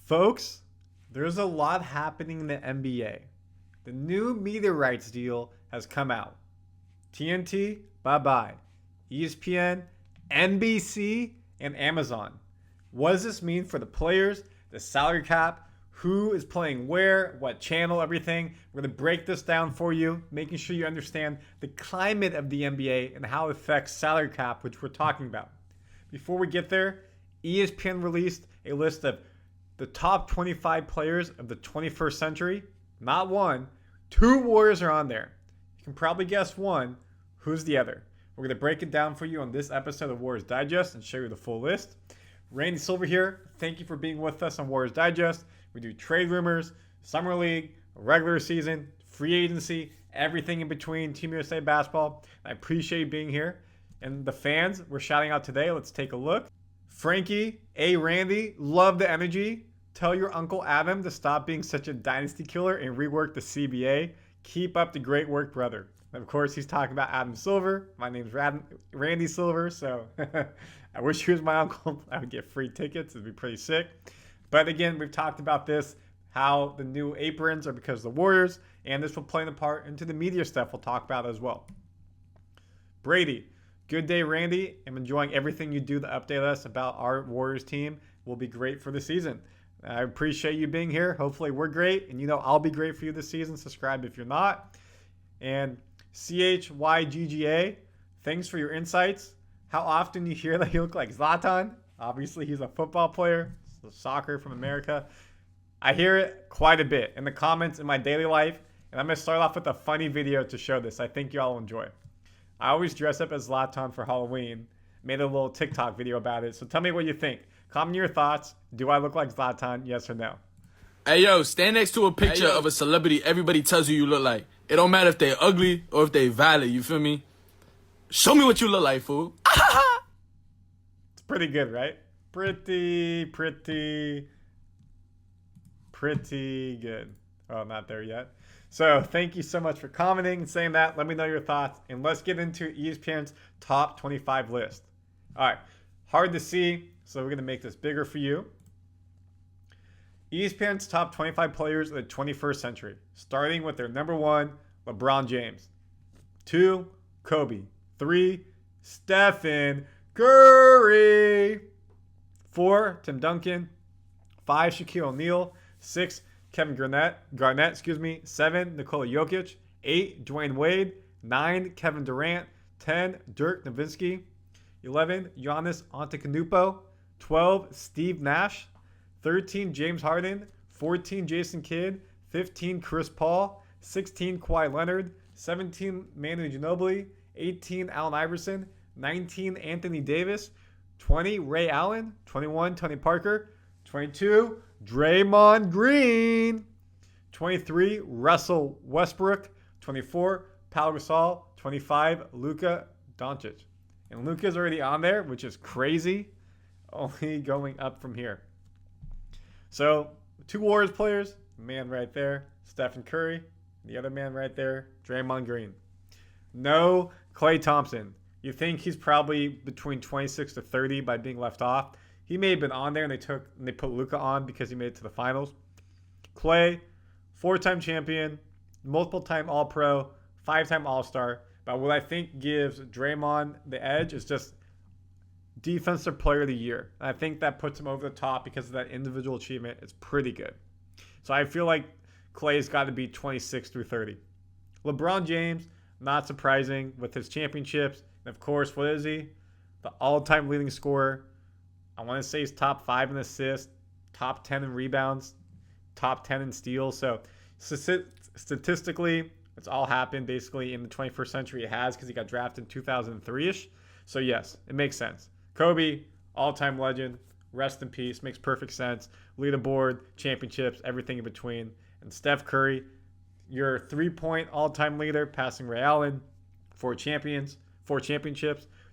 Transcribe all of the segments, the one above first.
Folks, there's a lot happening in the NBA. The new media rights deal has come out. TNT, bye-bye. ESPN, NBC, and Amazon. What does this mean for the players, the salary cap, who is playing where, what channel, everything? We're going to break this down for you, making sure you understand the climate of the NBA and how it affects salary cap, which we're talking about. Before we get there, ESPN released a list of the top 25 players of the 21st century. Not one, two Warriors are on there. You can probably guess one. Who's the other? We're going to break it down for you on this episode of Warriors Digest and show you the full list. Randy Silver here. Thank you for being with us on Warriors Digest. We do trade rumors, summer league, regular season, free agency, everything in between, Team USA basketball. I appreciate you being here. And the fans we're shouting out today, let's take a look. Frankie, Randy, love the energy. Tell your Uncle Adam to stop being such a dynasty killer and rework the CBA. Keep up the great work, brother. And of course, he's talking about Adam Silver. My name's Randy Silver, so I wish he was my uncle. I would get free tickets. It'd be pretty sick. But again, we've talked about this, how the new aprons are because of the Warriors, and this will play a part into the media stuff we'll talk about as well. Brady, good day, Randy. I'm enjoying everything you do to update us about our Warriors team. Will be great for the season. I appreciate you being here. Hopefully we're great, and I'll be great for you this season. Subscribe if you're not. And CHYGGA, thanks for your insights. How often you hear that you look like Zlatan? Obviously, he's a football player, so soccer from America. I hear it quite a bit in the comments in my daily life, and I'm going to start off with a funny video to show this. I think you all will enjoy. I always dress up as Zlatan for Halloween. Made a little TikTok video about it. So tell me what you think. Comment your thoughts. Do I look like Zlatan? Yes or no? Hey, yo, stand next to a picture of a celebrity everybody tells you look like. It don't matter if they ugly or if they valid, you feel me? Show me what you look like, fool. It's pretty good, right? Pretty good. Oh, not there yet. So thank you so much for commenting and saying that. Let me know your thoughts. And let's get into ESPN's top 25 list. All right. Hard to see, so we're going to make this bigger for you. ESPN's top 25 players of the 21st century, starting with their number 1, LeBron James. 2, Kobe. 3, Stephen Curry. 4, Tim Duncan. 5, Shaquille O'Neal. 6, Kevin Garnett. 7, Nikola Jokic. 8, Dwayne Wade. 9, Kevin Durant. 10, Dirk Nowitzki. 11, Giannis Antetokounmpo. 12, Steve Nash. 13, James Harden. 14, Jason Kidd. 15, Chris Paul. 16, Kawhi Leonard. 17, Manu Ginobili. 18, Allen Iverson. 19, Anthony Davis. 20, Ray Allen. 21, Tony Parker. 22, Draymond Green. 23, Russell Westbrook. 24, Pau Gasol. 25, Luka Doncic. And Luka's already on there, which is crazy. Only going up from here. So, 2 Warriors players. Man right there, Stephen Curry. The other man right there, Draymond Green. No Klay Thompson. You think he's probably between 26 to 30 by being left off. He may have been on there and they put Luka on because he made it to the finals. Klay, 4-time champion, multiple-time All-Pro, 5-time All-Star. But what I think gives Draymond the edge is just Defensive Player of the Year. And I think that puts him over the top because of that individual achievement. It's pretty good. So I feel like Klay's got to be 26 through 30. LeBron James, not surprising with his championships. And of course, what is he? The all-time leading scorer. I want to say he's top 5 in assists, top 10 in rebounds, top 10 in steals. So statistically, it's all happened basically in the 21st century. It has because he got drafted in 2003-ish. So yes, it makes sense. Kobe, all-time legend. Rest in peace. Makes perfect sense. Leaderboard, championships, everything in between. And Steph Curry, your 3-point all-time leader, passing Ray Allen. 4 championships,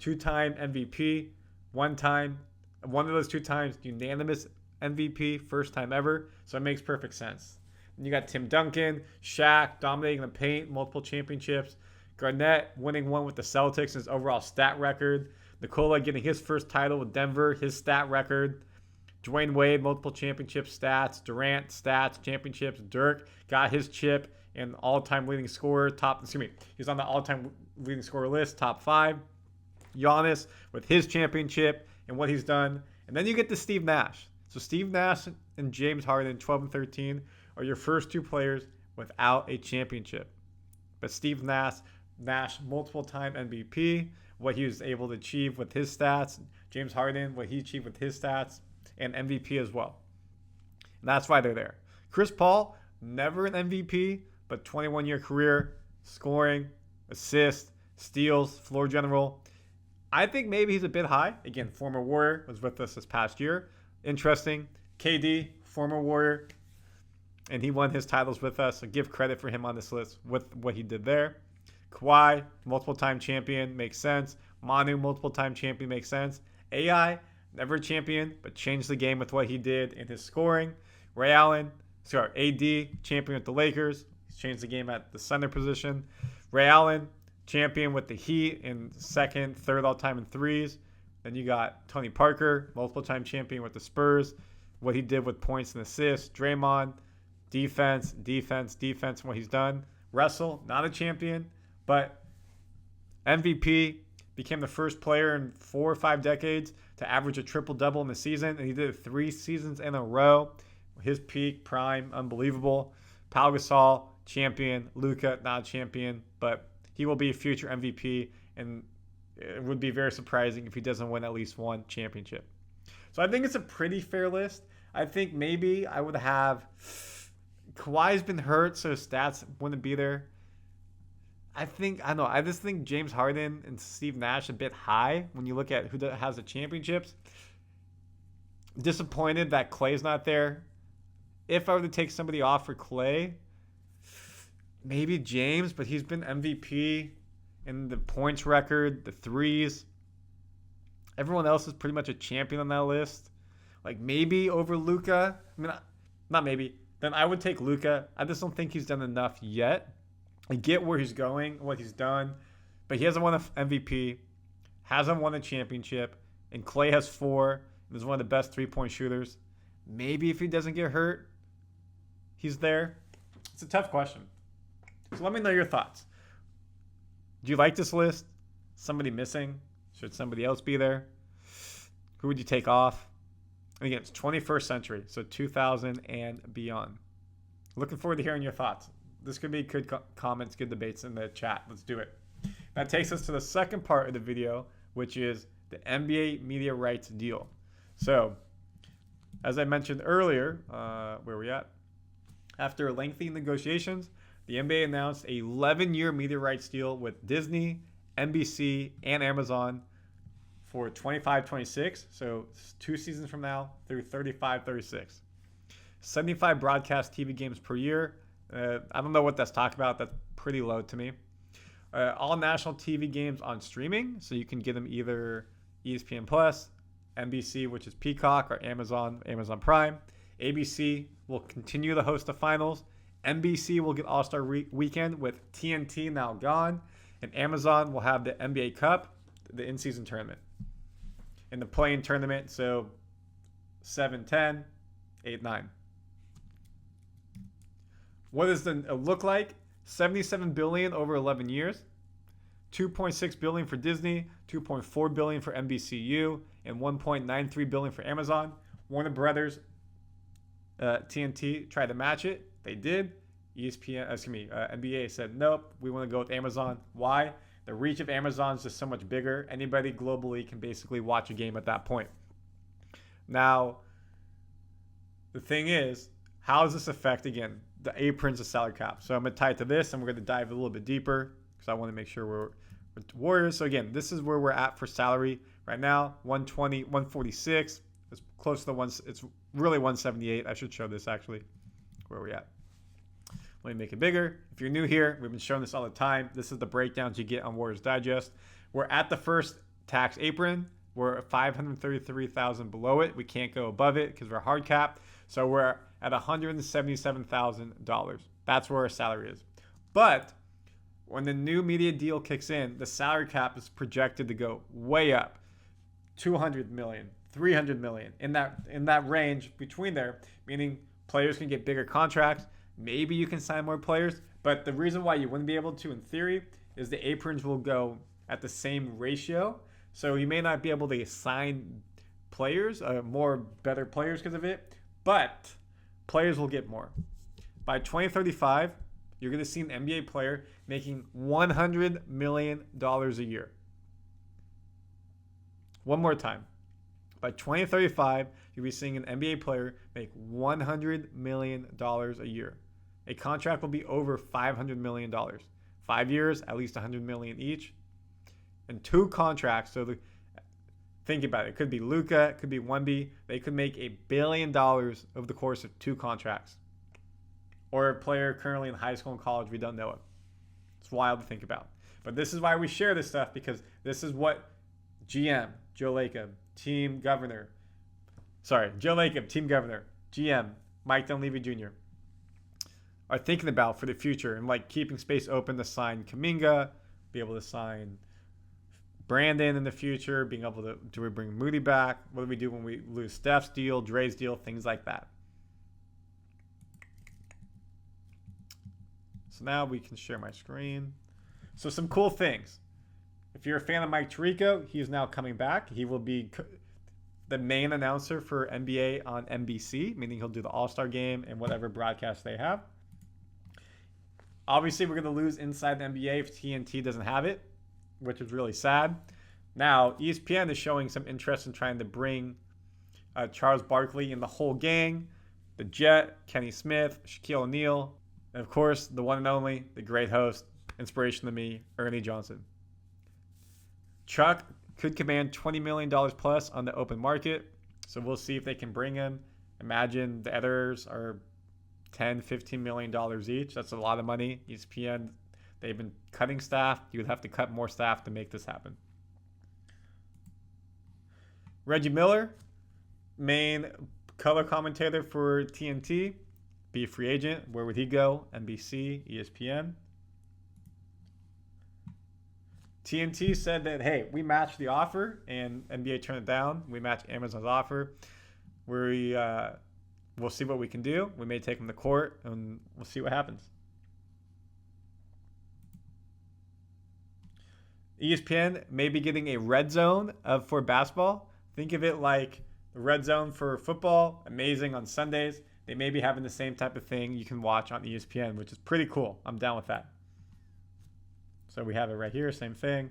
2-time MVP, one of those 2 times unanimous MVP, first time ever. So it makes perfect sense. And you got Tim Duncan, Shaq dominating the paint, multiple championships. Garnett winning one with the Celtics, his overall stat record. Nikola getting his first title with Denver, his stat record. Dwayne Wade, multiple championship stats. Durant, stats, championships. Dirk got his chip and all-time leading scorer. He's on the all-time leading scorer list, top 5. Giannis with his championship and what he's done. And then you get to Steve Nash. So Steve Nash and James Harden, 12 and 13, are your first 2 players without a championship. But Steve Nash, multiple-time MVP, what he was able to achieve with his stats. James Harden, what he achieved with his stats, and MVP as well. And that's why they're there. Chris Paul, never an MVP, but 21-year career, scoring, assists, steals, floor general. I think maybe he's a bit high. Again, former Warrior, was with us this past year. Interesting. KD, former Warrior, and he won his titles with us, so give credit for him on this list with what he did there. Kawhi, multiple-time champion, makes sense. Manu, multiple-time champion, makes sense. AI, never a champion, but changed the game with what he did in his scoring. AD, champion with the Lakers. He's changed the game at the center position. Ray Allen, champion with the Heat in second, third all-time in threes. Then you got Tony Parker, multiple-time champion with the Spurs. What he did with points and assists. Draymond, defense, and what he's done. Russell, not a champion, but MVP, became the first player in 4 or 5 decades to average a triple-double in the season, and he did it 3 seasons in a row. His peak, prime, unbelievable. Pau Gasol, champion. Luka, not a champion, but he will be a future MVP, and it would be very surprising if he doesn't win at least one championship. So I think it's a pretty fair list. I think maybe I would have Kawhi's been hurt, so his stats wouldn't be there. I don't know. I just think James Harden and Steve Nash a bit high when you look at who has the championships. Disappointed that Klay's not there. If I were to take somebody off for Klay, maybe James, but he's been MVP in the points record, the threes. Everyone else is pretty much a champion on that list. Like maybe over Luka. I mean, not maybe. Then I would take Luka. I just don't think he's done enough yet. I get where he's going, what he's done, but he hasn't won an MVP, hasn't won a championship, and Klay has 4, and is one of the best three-point shooters. Maybe if he doesn't get hurt, he's there. It's a tough question. So let me know your thoughts. Do you like this list? Somebody missing? Should somebody else be there? Who would you take off? And again, it's 21st century, so 2000 and beyond. Looking forward to hearing your thoughts. This could be good comments, good debates in the chat. Let's do it. That takes us to the second part of the video, which is the NBA media rights deal. So, as I mentioned earlier, where are we at? After lengthy negotiations, the NBA announced a 11-year media rights deal with Disney, NBC, and Amazon for 25-26, so 2 seasons from now through 35-36. 75 broadcast TV games per year. I don't know what that's talking about. That's pretty low to me. All national TV games on streaming, so you can get them either ESPN Plus, NBC, which is Peacock, or Amazon Prime. ABC will continue to host the finals. NBC will get All-Star Weekend with TNT now gone. And Amazon will have the NBA Cup, the in-season tournament. And the play-in tournament, so 7-10, 8-9. What does it look like? $77 billion over 11 years. $2.6 billion for Disney, $2.4 billion for NBCU, and $1.93 billion for Amazon. Warner Brothers, TNT tried to match it. They did. NBA said nope. We want to go with Amazon. Why? The reach of Amazon is just so much bigger. Anybody globally can basically watch a game at that point. Now, the thing is, how does this affect again the aprons, the salary cap? So I'm gonna tie it to this, and we're gonna dive a little bit deeper because I want to make sure we're Warriors. So again, this is where we're at for salary right now. 120, 146. It's close to the one. It's really 178. I should show this actually. Where are we at? Let me make it bigger. If you're new here, we've been showing this all the time. This is the breakdowns you get on Warriors Digest. We're at the first tax apron. We're at $533,000 below it. We can't go above it because we're hard capped. So we're at $177,000. That's where our salary is. But when the new media deal kicks in, the salary cap is projected to go way up. $200 million, $300 million in that range between there, meaning players can get bigger contracts. Maybe you can sign more players, but the reason why you wouldn't be able to, in theory, is the aprons will go at the same ratio. So you may not be able to sign players, more better players because of it, but players will get more. By 2035, you're going to see an NBA player making $100 million a year. One more time. By 2035, you'll be seeing an NBA player make $100 million a year. A contract will be over $500 million. 5 years, at least $100 million each. And 2 contracts, so think about it. It could be Luka, it could be Wemby. They could make $1 billion over the course of 2 contracts. Or a player currently in high school and college we don't know of. It's wild to think about. But this is why we share this stuff, because this is what GM, Joe Lacob, team governor, GM, Mike Dunleavy Jr., are thinking about for the future, and like keeping space open to sign Kuminga, be able to sign Brandon in the future, being able to, do we bring Moody back? What do we do when we lose Steph's deal, Dre's deal, things like that. So now we can share my screen. So some cool things. If you're a fan of Mike Tirico, he is now coming back. He will be the main announcer for NBA on NBC, meaning he'll do the All-Star game and whatever broadcast they have. Obviously, we're going to lose Inside the NBA if TNT doesn't have it, which is really sad. Now, ESPN is showing some interest in trying to bring Charles Barkley and the whole gang, the Jet, Kenny Smith, Shaquille O'Neal, and of course, the one and only, the great host, inspiration to me, Ernie Johnson. Chuck could command $20 million plus on the open market, so we'll see if they can bring him. Imagine the editors are $10, $15 million each. That's a lot of money. ESPN, they've been cutting staff. You would have to cut more staff to make this happen. Reggie Miller, main color commentator for TNT, be a free agent. Where would he go? NBC, ESPN. TNT said that, hey, we matched the offer, and NBA turned it down. We matched Amazon's offer. We'll see what we can do. We may take him to court, and we'll see what happens. ESPN may be getting a red zone for basketball. Think of it like the red zone for football, amazing on Sundays. They may be having the same type of thing you can watch on ESPN, which is pretty cool. I'm down with that. So we have it right here, same thing.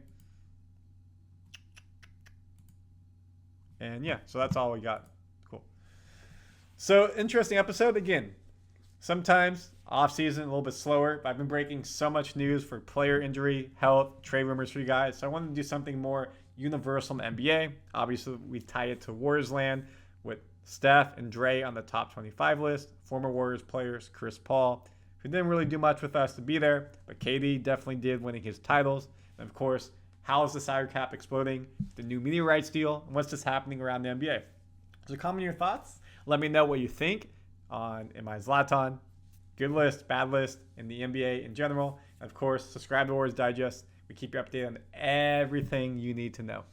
And yeah, so that's all we got. Cool. So interesting episode. Again, sometimes off-season a little bit slower, but I've been breaking so much news for player injury, health, trade rumors for you guys. So I wanted to do something more universal in the NBA. Obviously, we tie it to Warriors land with Steph and Dre on the top 25 list. Former Warriors players, Chris Paul, who didn't really do much with us to be there, but KD definitely did, winning his titles. And of course, how is the salary cap exploding? The new media rights deal, and what's just happening around the NBA? So comment your thoughts. Let me know what you think on Am I Zlatan? Good list, bad list, in the NBA in general. And of course, subscribe to Warriors Digest. We keep you updated on everything you need to know.